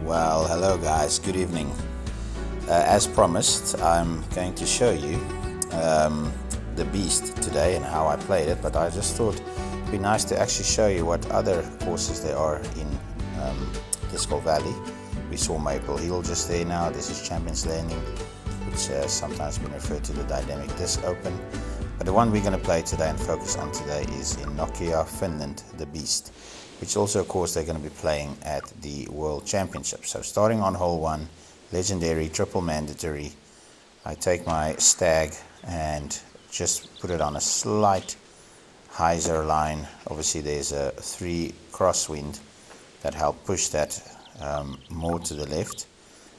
Well, hello guys, good evening. As promised, I'm going to show you the Beast today and how I played it, but I just thought it'd be nice to actually show you what other courses there are in Disco Valley. We saw Maple Hill just there now. This is Champions Landing, which has sometimes been referred to the Dynamic Disc Open. But the one we're going to play today and focus on today is in Nokia, Finland, the Beast, which also, of course, they're going to be playing at the World Championship. So starting on hole 1, legendary, triple mandatory, I take my stag and just put it on a slight hyzer line. Obviously there's a 3 crosswind that help push that more to the left,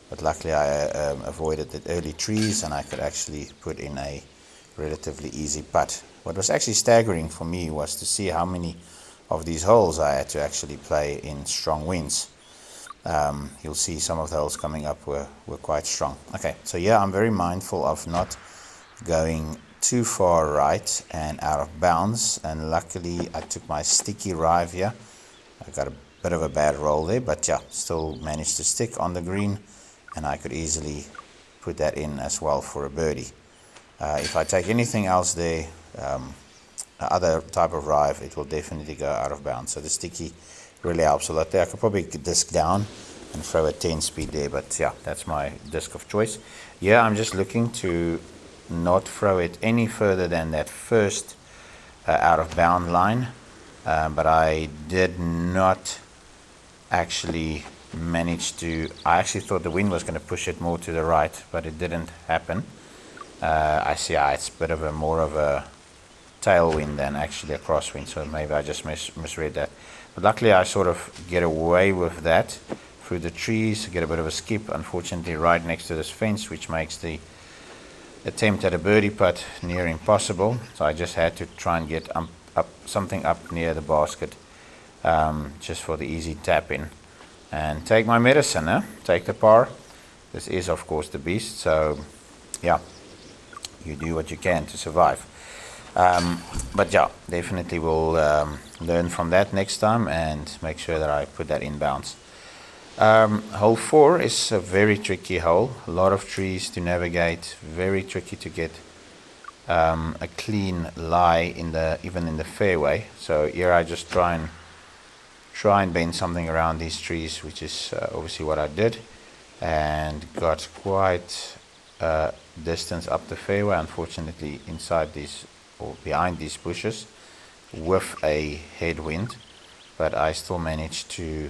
but luckily I avoided the early trees and I could actually put in a relatively easy putt. What was actually staggering for me was to see how many of these holes I had to actually play in strong winds. You'll see some of the holes coming up were quite strong. Okay, so yeah, I'm very mindful of not going too far right and out of bounds, and luckily I took my sticky rive here. I got a bit of a bad roll there, but yeah, still managed to stick on the green, and I could easily put that in as well for a birdie. If I take anything else there, other type of rive, it will definitely go out of bounds. So the sticky really helps a lot there. I could probably disc down and throw a 10 speed there, but yeah, that's my disc of choice. Yeah, I'm just looking to not throw it any further than that first out of bound line, but I did not actually manage to. I actually thought the wind was going to push it more to the right, but it didn't happen. I see it's a bit of more of a tailwind than actually a crosswind, so maybe I just misread that. But luckily I sort of get away with that through the trees, get a bit of a skip, unfortunately right next to this fence, which makes the attempt at a birdie putt near impossible. So I just had to try and get something up near the basket, just for the easy tap in and take my medicine, take the par. This is of course the Beast, so yeah, you do what you can to survive. But yeah, definitely will learn from that next time and make sure that I put that in bounds. Hole 4 is a very tricky hole, a lot of trees to navigate, very tricky to get a clean lie even in the fairway. So here I just try and bend something around these trees, which is obviously what I did, and got quite distance up the fairway, unfortunately inside these or behind these bushes with a headwind, but I still managed to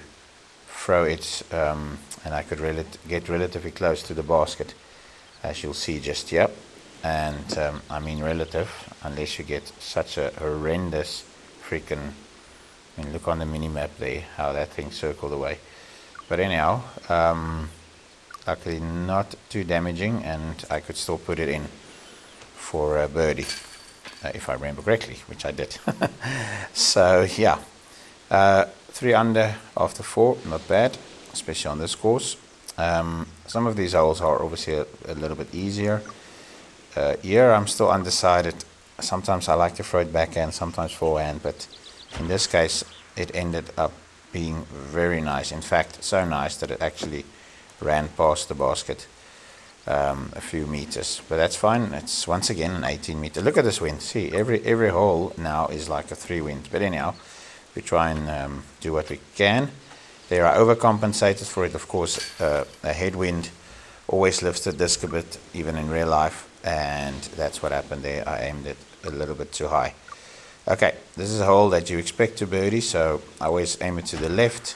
throw it, and I could get relatively close to the basket, as you'll see just here. And I mean relative, unless you get such a horrendous freaking, I mean, look on the mini map there how that thing circled away. But anyhow, luckily not too damaging, and I could still put it in for a birdie, if I remember correctly, which I did. So yeah, 3 under after 4, not bad, especially on this course. Some of these holes are obviously a little bit easier. Here I'm still undecided. Sometimes I like to throw it backhand, sometimes forehand, but in this case it ended up being very nice. In fact, so nice that it actually ran past the basket a few meters, but that's fine. It's once again an 18 meter. Look at this wind. See, every hole now is like a 3 wind. But anyhow, we try and do what we can. There I overcompensated for it. Of course, a headwind always lifts the disc a bit, even in real life, and that's what happened there. I aimed it a little bit too high. Okay, this is a hole that you expect to birdie, so I always aim it to the left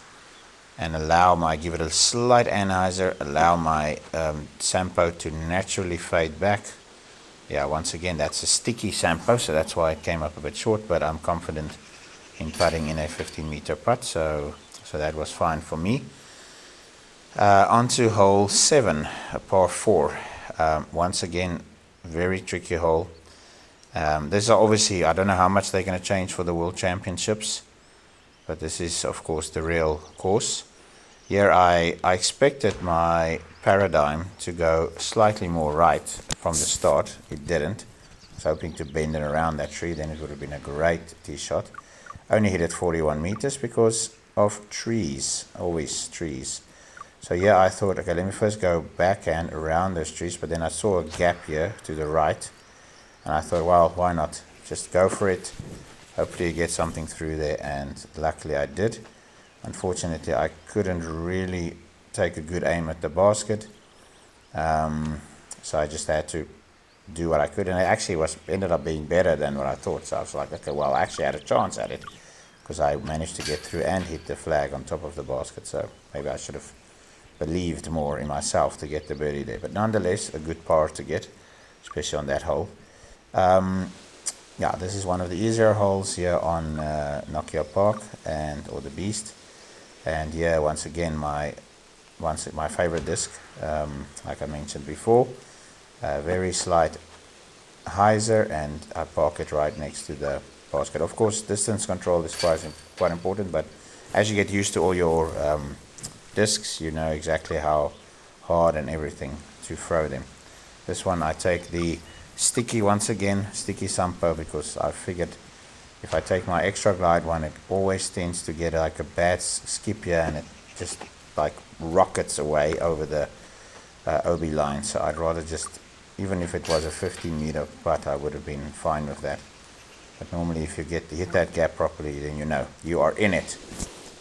and give it a slight anhyzer, allow my Sampo to naturally fade back. Yeah, once again, that's a sticky Sampo, so that's why it came up a bit short, but I'm confident in putting in a 15 meter putt, so that was fine for me. Onto hole 7, a par 4. Once again, very tricky hole. This is obviously, I don't know how much they're going to change for the World Championships, but this is of course the real course. Here I expected my paradigm to go slightly more right from the start. It didn't. I was hoping to bend it around that tree, then it would have been a great tee shot. Only hit it 41 meters because of trees, always trees. So yeah, I thought, okay, let me first go backhand around those trees, but then I saw a gap here to the right, and I thought, well, why not? Just go for it. Hopefully you get something through there, and luckily I did. Unfortunately, I couldn't really take a good aim at the basket, so I just had to do what I could, and it actually ended up being better than what I thought. So I was like, okay, well, I actually had a chance at it, because I managed to get through and hit the flag on top of the basket. So maybe I should have believed more in myself to get the birdie there, but nonetheless a good par to get, especially on that hole. Yeah, this is one of the easier holes here on Nokia Park or the Beast, and yeah, once again my favorite disc, like I mentioned before, very slight hyzer, and I park it right next to the basket. Of course, distance control is quite important, but as you get used to all your discs, you know exactly how hard and everything to throw them. This one I take the sticky, once again, sticky Sampo, because I figured if I take my extra glide one, it always tends to get like a bad skip here, and it just like rockets away over the OB line. So I'd rather just, even if it was a 15-meter putt, I would have been fine with that. But normally if you get to hit that gap properly, then you know you are in it.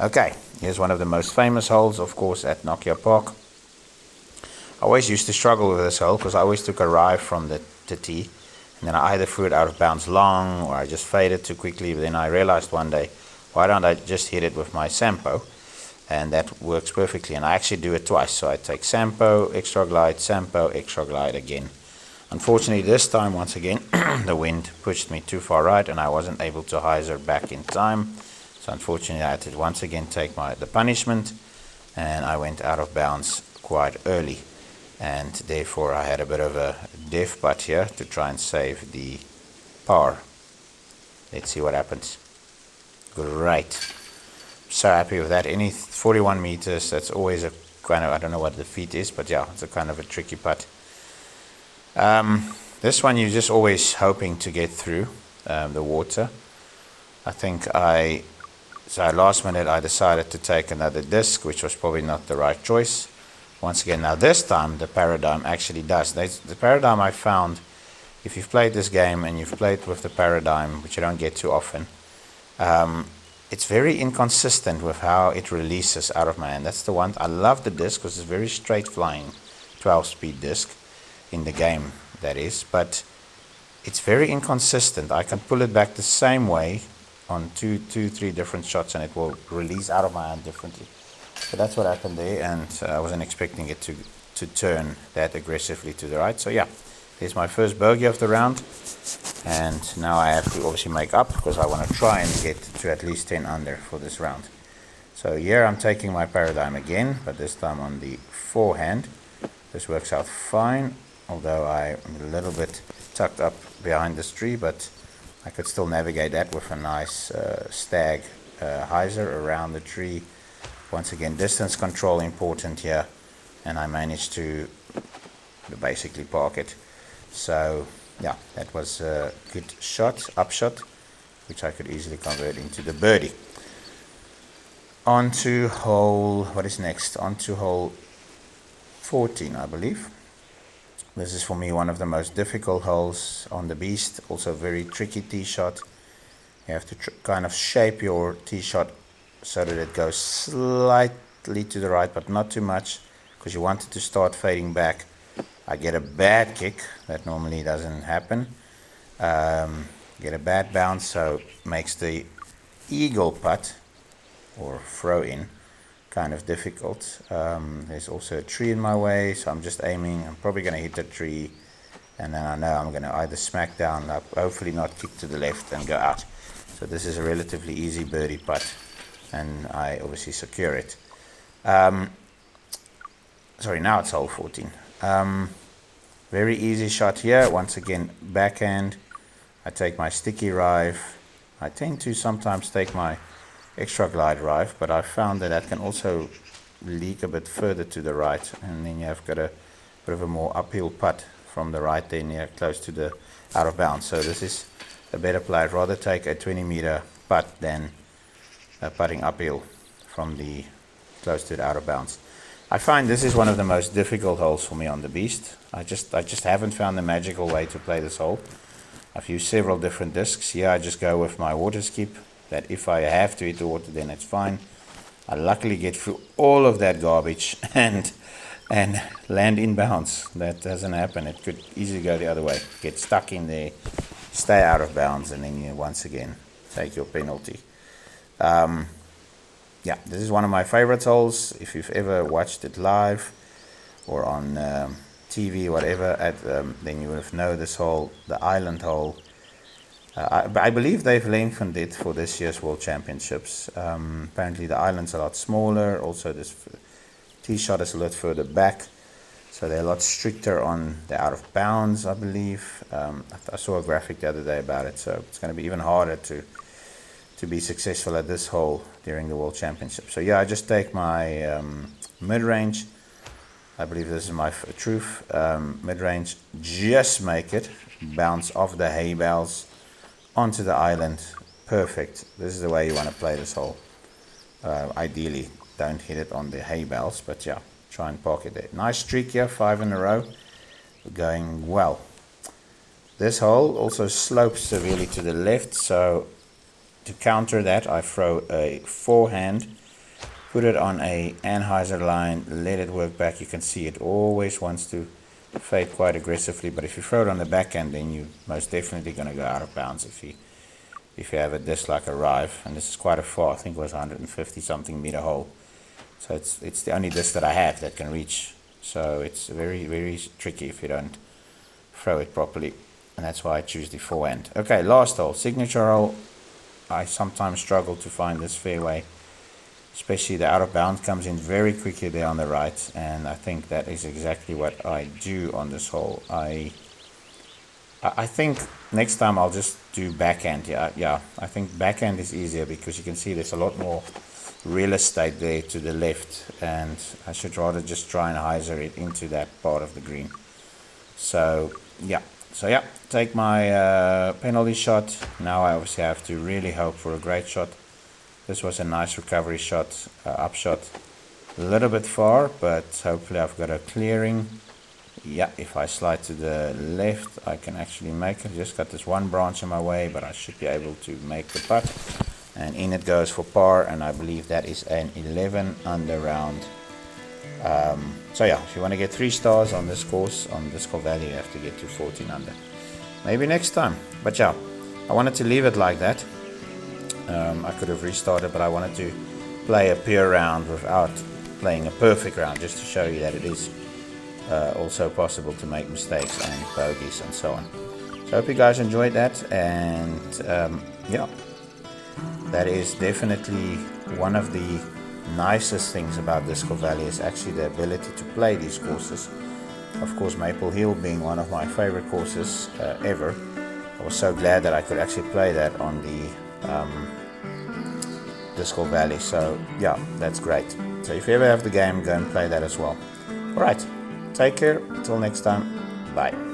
Okay, here's one of the most famous holes, of course, at Nokia Park. I always used to struggle with this hole because I always took a drive from the tee, and then I either threw it out of bounds long, or I just faded too quickly. But then I realized one day, why don't I just hit it with my Sampo? And that works perfectly, and I actually do it twice. So I take Sampo, extra glide again. Unfortunately, this time, once again, the wind pushed me too far right, and I wasn't able to hyzer back in time. So unfortunately, I had to once again take the punishment, and I went out of bounds quite early. And therefore, I had a bit of a def putt here to try and save the par. Let's see what happens. Great. So happy with that. Any 41 meters, that's always a kind of, I don't know what the feet is, but yeah, it's a kind of a tricky putt. This one you're just always hoping to get through the water. I think so last minute I decided to take another disc, which was probably not the right choice. Once again, now this time the paradigm actually does. The paradigm I found, if you've played this game and you've played with the paradigm, which you don't get too often, it's very inconsistent with how it releases out of my hand. That's the one. I love the disc because it's very straight flying 12-speed disc in the game, that is, but it's very inconsistent. I can pull it back the same way on three different shots, and it will release out of my hand differently. So that's what happened there, and I wasn't expecting it to turn that aggressively to the right. So yeah, there's my first bogey of the round, and now I have to obviously make up because I want to try and get to at least 10 under for this round. So here I'm taking my paradigm again, but this time on the forehand. This works out fine, although I'm a little bit tucked up behind this tree, but I could still navigate that with a nice stag hyzer around the tree. Once again, distance control important here, and I managed to basically park it. So yeah, that was a good shot, upshot, which I could easily convert into the birdie. On to hole, what is next? On to hole 14, I believe. This is for me one of the most difficult holes on the Beast. Also very tricky tee shot. You have to kind of shape your tee shot so that it goes slightly to the right, but not too much, because you want it to start fading back. I get a bad kick. That normally doesn't happen. Get a bad bounce, so makes the eagle putt or throw in kind of difficult. There's also a tree in my way, so I'm just aiming. I'm probably going to hit the tree, and then I know I'm going to either smack down, hopefully not kick to the left and go out. So this is a relatively easy birdie putt, and I obviously secure it. Sorry, now it's hole 14. Very easy shot here. Once again, backhand. I take my sticky drive. I tend to sometimes take my extra glide drive, but I found that can also leak a bit further to the right, and then you have got a bit of a more uphill putt from the right there near close to the out of bounds. So this is a better play. I'd rather take a 20-meter putt than putting uphill from the close to the out of bounds. I find this is one of the most difficult holes for me on the Beast. I just haven't found the magical way to play this hole. I've used several different discs. Here I just go with my water skip, that if I have to hit the water, then it's fine. I luckily get through all of that garbage and land in bounds. That doesn't happen. It could easily go the other way. Get stuck in there, stay out of bounds, and then you once again take your penalty. Yeah, this is one of my favorite holes. If you've ever watched it live or on TV, whatever, then you would have known this hole, the island hole. I believe they've lengthened it for this year's World Championships. Apparently the island's a lot smaller. Also, this tee shot is a lot further back, so they're a lot stricter on the out of bounds, I believe. I saw a graphic the other day about it, so it's going to be even harder to be successful at this hole during the World Championship. So yeah, I just take my mid-range. I believe this is my truth. Mid-range, just make it bounce off the hay bales onto the island. Perfect. This is the way you want to play this hole. Ideally, don't hit it on the hay bales, but yeah, try and park it there. Nice streak here, 5 in a row. We're going well. This hole also slopes severely to the left, so to counter that, I throw a forehand, put it on a anhyzer line, let it work back. You can see it always wants to fade quite aggressively, but if you throw it on the backhand, then you're most definitely going to go out of bounds if you have a disc like a Rive. And this is quite a far, I think it was 150 something meter hole. So it's the only disc that I have that can reach. So it's very, very tricky if you don't throw it properly. And that's why I choose the forehand. Okay, last hole, signature hole. I sometimes struggle to find this fairway, especially the out of bounds comes in very quickly there on the right, and I think that is exactly what I do on this hole. I think next time I'll just do backhand. Yeah, I think backhand is easier because you can see there's a lot more real estate there to the left, and I should rather just try and hyzer it into that part of the green. So yeah, take my penalty shot. Now I obviously have to really hope for a great shot. This was a nice recovery shot, up shot, a little bit far, but hopefully I've got a clearing. Yeah, if I slide to the left, I can actually make it. Just got this one branch in my way, but I should be able to make the putt. And in it goes for par, and I believe that is an 11 under round. So yeah, if you want to get 3 stars on this course, on Disco Valley, you have to get to 14 under. Maybe next time. But yeah, I wanted to leave it like that. I could have restarted, but I wanted to play a pure round without playing a perfect round, just to show you that it is also possible to make mistakes and bogeys and so on. So I hope you guys enjoyed that, and yeah, that is definitely one of the nicest things about Disco Valley, is actually the ability to play these courses. Of course, Maple Hill being one of my favorite courses ever. I was so glad that I could actually play that on the Disco Valley. So yeah, that's great. So if you ever have the game, go and play that as well. Alright, take care, until next time, bye.